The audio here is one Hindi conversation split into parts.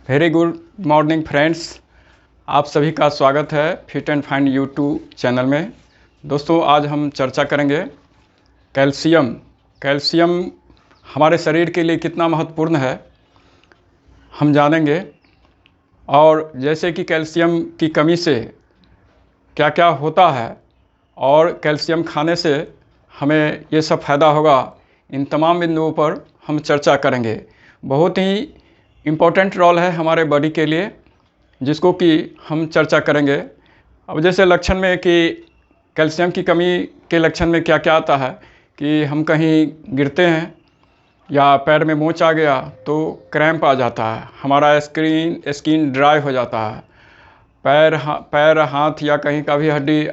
Very good morning friends. आप सभी का स्वागत है fit and fine YouTube channel में। दोस्तों, आज हम चर्चा करेंगे कैल्शियम। कैल्शियम हमारे शरीर के लिए कितना महत्वपूर्ण है हम जानेंगे, और जैसे कि कैल्शियम की कमी से क्या क्या होता है और कैल्शियम खाने से हमें ये सब फ़ायदा होगा, इन तमाम बिंदुओं पर हम चर्चा करेंगे। बहुत ही इम्पोर्टेंट रोल है हमारे बॉडी के लिए, जिसको कि हम चर्चा करेंगे। अब जैसे लक्षण में कि कैल्शियम की कमी के लक्षण में क्या क्या आता है कि हम कहीं गिरते हैं या पैर में मोच आ गया तो क्रैम्प आ जाता है, हमारा स्किन ड्राई हो जाता है, पैर हाथ या कहीं का भी हड्डी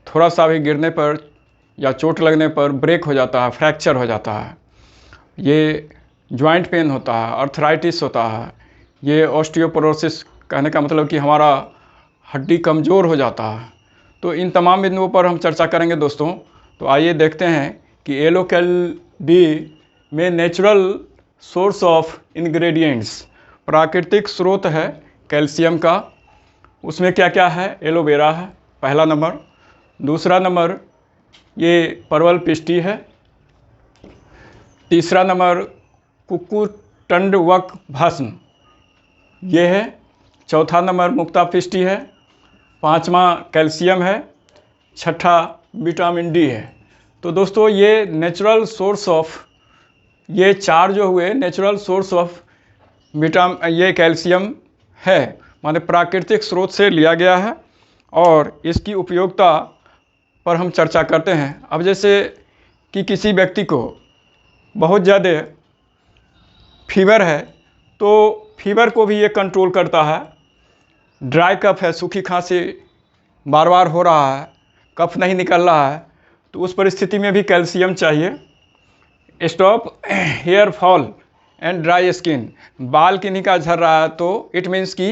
थोड़ा सा भी गिरने पर या चोट लगने पर ब्रेक हो जाता है, फ्रैक्चर हो जाता है। ये जॉइंट पेन होता है, अर्थराइटिस होता है, ये ऑस्टियोपोरोसिस, कहने का मतलब कि हमारा हड्डी कमज़ोर हो जाता है। तो इन तमाम बिंदुओं पर हम चर्चा करेंगे दोस्तों। तो आइए देखते हैं कि एलोकेल-डी में नेचुरल सोर्स ऑफ इंग्रेडिएंट्स, प्राकृतिक स्रोत है कैल्शियम का, उसमें क्या क्या है। एलोवेरा है पहला नंबर, दूसरा नंबर ये परवल पिष्टी है, तीसरा नंबर कुकुटंडवक भस्म ये है, चौथा नंबर मुक्ता पिष्टी है, पांचवा कैल्शियम है, छठा विटामिन डी है। तो दोस्तों, ये नेचुरल सोर्स ऑफ, ये चार जो हुए नेचुरल सोर्स ऑफ ये कैल्शियम है, माने प्राकृतिक स्रोत से लिया गया है, और इसकी उपयोगिता पर हम चर्चा करते हैं। अब जैसे कि किसी व्यक्ति को बहुत ज़्यादा फीवर है तो फीवर को भी ये कंट्रोल करता है। ड्राई कफ है, सूखी खांसी बार बार हो रहा है, कफ नहीं निकल रहा है, तो उस परिस्थिति में भी कैल्शियम चाहिए। Stop hair fall and dry skin, बाल की निकाह झड़ रहा है तो इट मीन्स कि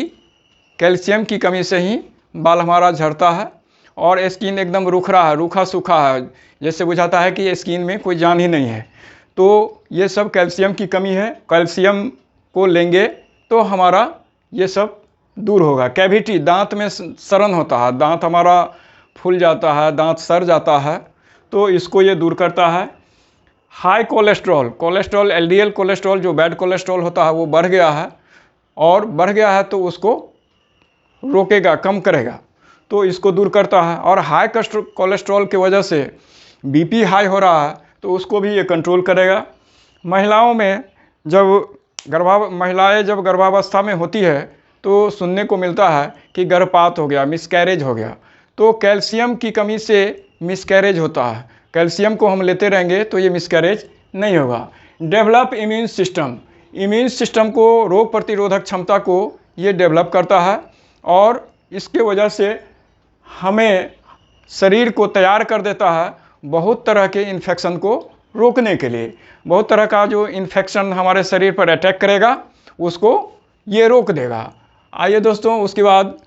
कैल्शियम की कमी से ही बाल हमारा झड़ता है, और स्किन एकदम रुख रहा है, रूखा सूखा है, जैसे बुझाता है कि स्किन में कोई जान ही नहीं है। तो ये सब कैल्शियम की कमी है। कैल्शियम को लेंगे तो हमारा ये सब दूर होगा। कैविटी, दांत में सड़न होता है, दांत हमारा फूल जाता है, दांत सड़ जाता है, तो इसको ये दूर करता है। हाई कोलेस्ट्रॉल एलडीएल कोलेस्ट्रॉल, जो बैड कोलेस्ट्रॉल होता है वो बढ़ गया है, और बढ़ गया है तो उसको रोकेगा, कम करेगा, तो इसको दूर करता है। और हाई कोलेस्ट्रॉल की वजह से बीपी हाई हो रहा है तो उसको भी ये कंट्रोल करेगा। महिलाओं में महिलाएं जब गर्भावस्था में होती है तो सुनने को मिलता है कि गर्भपात हो गया, मिसकैरेज हो गया, तो कैल्शियम की कमी से मिसकैरेज होता है। कैल्शियम को हम लेते रहेंगे तो ये मिसकैरेज नहीं होगा। डेवलप इम्यून सिस्टम को, रोग प्रतिरोधक क्षमता को ये डेवलप करता है, और इसके वजह से हमें शरीर को तैयार कर देता है बहुत तरह के इन्फेक्शन को रोकने के लिए। बहुत तरह का जो इन्फेक्शन हमारे शरीर पर अटैक करेगा उसको ये रोक देगा। आइए दोस्तों, उसके बाद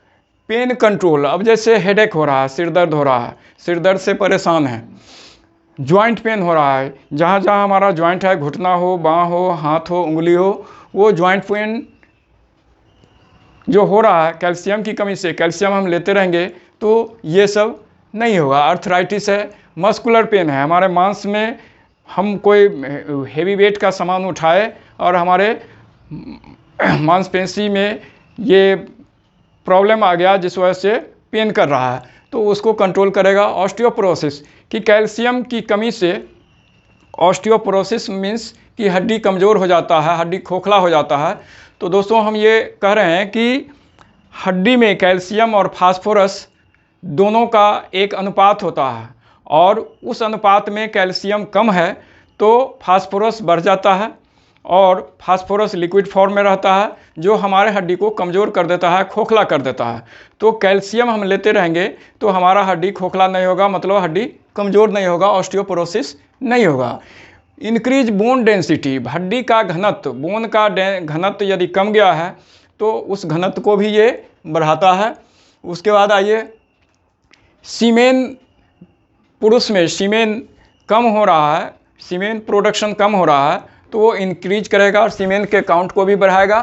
पेन कंट्रोल। अब जैसे हेडेक हो रहा है, सिर दर्द हो रहा है, सिर दर्द से परेशान है, जॉइंट पेन हो रहा है, जहाँ जहाँ हमारा जॉइंट है, घुटना हो, बाँह हो, हाथ हो, उंगली हो, वो जॉइंट पेन जो हो रहा है कैल्शियम की कमी से, कैल्शियम हम लेते रहेंगे तो ये सब नहीं होगा। अर्थराइटिस है, मस्कुलर पेन है, हमारे मांस में हम कोई हेवी वेट का सामान उठाए और हमारे मांसपेशी में ये प्रॉब्लम आ गया जिस वजह से पेन कर रहा है, तो उसको कंट्रोल करेगा। ऑस्टियोपोरोसिस, कि कैल्शियम की कमी से ऑस्टियोपोरोसिस मीन्स कि हड्डी कमज़ोर हो जाता है, हड्डी खोखला हो जाता है। तो दोस्तों, हम ये कह रहे हैं कि हड्डी में कैल्शियम और फास्फोरस दोनों का एक अनुपात होता है, और उस अनुपात में कैल्शियम कम है तो फास्फोरस बढ़ जाता है, और फास्फोरस लिक्विड फॉर्म में रहता है जो हमारे हड्डी को कमज़ोर कर देता है, खोखला कर देता है। तो कैल्शियम हम लेते रहेंगे तो हमारा हड्डी खोखला नहीं होगा, मतलब हड्डी कमज़ोर नहीं होगा, ऑस्टियोपोरोसिस नहीं होगा। इंक्रीज बोन डेंसिटी, हड्डी का घनत्व, बोन का घनत्व यदि कम गया है तो उस घनत्व को भी ये बढ़ाता है। उसके बाद आइए, सीमेन, पुरुष में सीमेन कम हो रहा है, सीमेन प्रोडक्शन कम हो रहा है तो वो इंक्रीज करेगा और सीमेन के काउंट को भी बढ़ाएगा।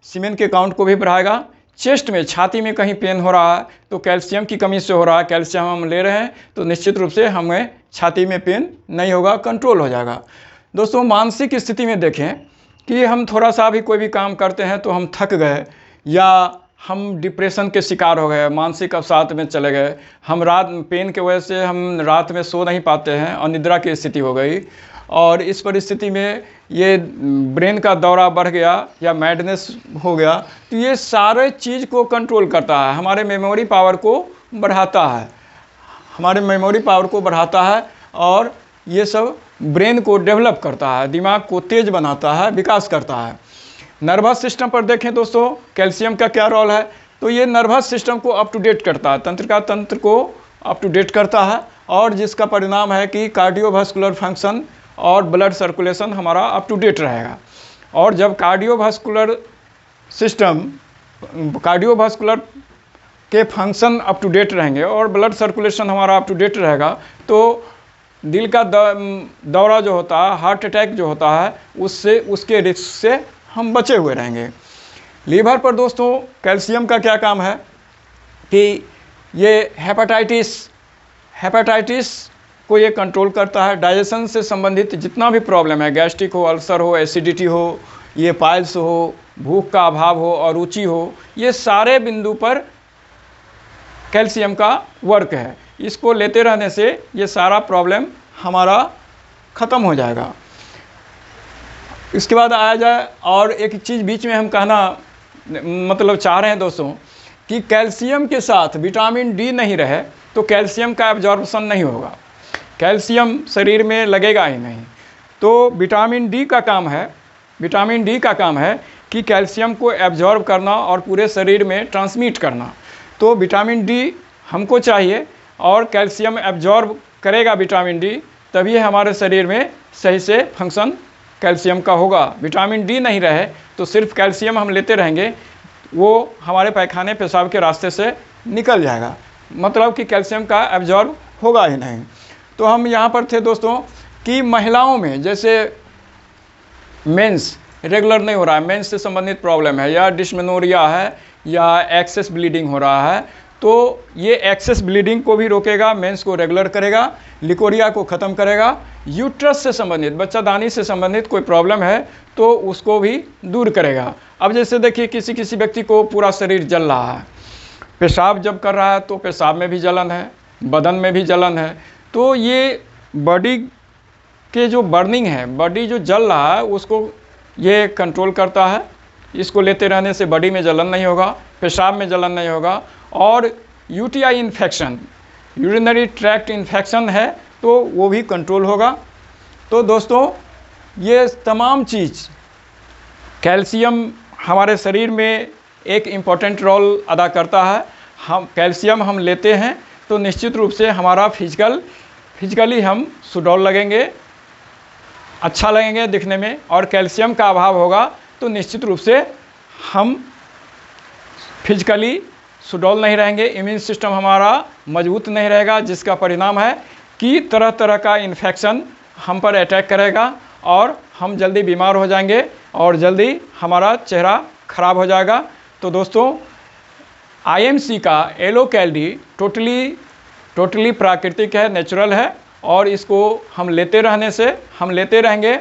सीमेन के काउंट को भी बढ़ाएगा। चेस्ट में, छाती में कहीं पेन हो रहा है तो कैल्शियम की कमी से हो रहा है, कैल्शियम हम ले रहे हैं तो निश्चित रूप से हमें छाती में पेन नहीं होगा, कंट्रोल हो जाएगा। दोस्तों मानसिक स्थिति में देखें कि हम थोड़ा सा भी कोई भी काम करते हैं तो हम थक गए या हम डिप्रेशन के शिकार हो गए, मानसिक अवसाद में चले गए, हम रात पेन की वजह से हम रात में सो नहीं पाते हैं, अनिद्रा की स्थिति हो गई, और इस परिस्थिति में ये ब्रेन का दौरा बढ़ गया या मैडनेस हो गया, तो ये सारे चीज़ को कंट्रोल करता है, हमारे मेमोरी पावर को बढ़ाता है, हमारे मेमोरी पावर को बढ़ाता है, और ये सब ब्रेन को डेवलप करता है, दिमाग को तेज बनाता है, विकास करता है। नर्वस सिस्टम पर देखें दोस्तों कैल्शियम का क्या रोल है, तो ये नर्वस सिस्टम को अप टू डेट करता है, तंत्र को अप टू डेट करता है, और जिसका परिणाम है कि कार्डियोवास्कुलर फंक्शन और ब्लड सर्कुलेशन हमारा अप टू डेट रहेगा। और जब कार्डियोवास्कुलर सिस्टम, कार्डियोवास्कुलर के फंक्शन अप टू डेट रहेंगे और ब्लड सर्कुलेशन हमारा अप टू डेट रहेगा, तो दिल का दौरा जो होता है, हार्ट अटैक जो होता है, उससे, उसके रिस्क से हम बचे हुए रहेंगे। लीवर पर दोस्तों कैल्शियम का क्या काम है कि ये हेपेटाइटिस को ये कंट्रोल करता है। डाइजेशन से संबंधित जितना भी प्रॉब्लम है, गैस्ट्रिक हो, अल्सर हो, एसिडिटी हो, ये पाइल्स हो, भूख का अभाव हो, अरुचि हो, ये सारे बिंदु पर कैल्शियम का वर्क है। इसको लेते रहने से ये सारा प्रॉब्लम हमारा ख़त्म हो जाएगा। इसके बाद आया जाए, और एक चीज़ बीच में हम कहना मतलब चाह रहे हैं दोस्तों कि कैल्शियम के साथ विटामिन डी नहीं रहे तो कैल्शियम का एब्जॉर्प्शन नहीं होगा, कैल्शियम शरीर में लगेगा ही नहीं। तो विटामिन डी का काम है कि कैल्शियम को एब्जॉर्ब करना और पूरे शरीर में ट्रांसमिट करना। तो विटामिन डी हमको चाहिए, और कैल्शियम एब्जॉर्ब करेगा विटामिन डी, तभी हमारे शरीर में सही से फंक्शन कैल्शियम का होगा। विटामिन डी नहीं रहे तो सिर्फ कैल्शियम हम लेते रहेंगे, वो हमारे पैखाने पेशाब के रास्ते से निकल जाएगा, मतलब कि कैल्शियम का एब्जॉर्ब होगा ही नहीं। तो हम यहाँ पर थे दोस्तों कि महिलाओं में जैसे मेंस रेगुलर नहीं हो रहा है, मेंस से संबंधित प्रॉब्लम है, या डिस्मेनोरिया है, या एक्सेस ब्लीडिंग हो रहा है, तो ये एक्सेस ब्लीडिंग को भी रोकेगा, मेंस को रेगुलर करेगा, लिकोरिया को ख़त्म करेगा। यूट्रस से संबंधित, बच्चादानी से संबंधित कोई प्रॉब्लम है तो उसको भी दूर करेगा। अब जैसे देखिए किसी व्यक्ति को पूरा शरीर जल रहा है, पेशाब जब कर रहा है तो पेशाब में भी जलन है, बदन में भी जलन है, तो ये बॉडी के जो बर्निंग है, बॉडी जो जल रहा है उसको ये कंट्रोल करता है। इसको लेते रहने से बॉडी में जलन नहीं होगा, पेशाब में जलन नहीं होगा, और UTI infection, urinary tract infection है तो वो भी कंट्रोल होगा। तो दोस्तों ये तमाम चीज़, कैल्शियम हमारे शरीर में एक इम्पॉर्टेंट रोल अदा करता है। हम कैल्शियम हम लेते हैं तो निश्चित रूप से हमारा फिजिकली हम सुडौल लगेंगे, अच्छा लगेंगे दिखने में, और कैल्शियम का अभाव होगा तो निश्चित रूप से हम फिजिकली सुडौल नहीं रहेंगे, इम्यून सिस्टम हमारा मजबूत नहीं रहेगा, जिसका परिणाम है कि तरह तरह का इन्फेक्शन हम पर अटैक करेगा और हम जल्दी बीमार हो जाएंगे और जल्दी हमारा चेहरा खराब हो जाएगा। तो दोस्तों आईएमसी का एलो कैल्डी टोटली प्राकृतिक है, नेचुरल है, और इसको हम लेते रहेंगे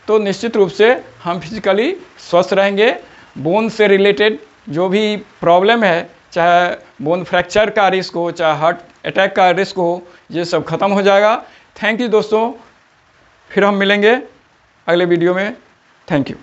तो निश्चित रूप से हम फिजिकली स्वस्थ रहेंगे। बोन से रिलेटेड जो भी प्रॉब्लम है, चाहे बोन फ्रैक्चर का रिस्क हो, चाहे हार्ट अटैक का रिस्क हो, ये सब खत्म हो जाएगा। थैंक यू दोस्तों, फिर हम मिलेंगे अगले वीडियो में। Thank you.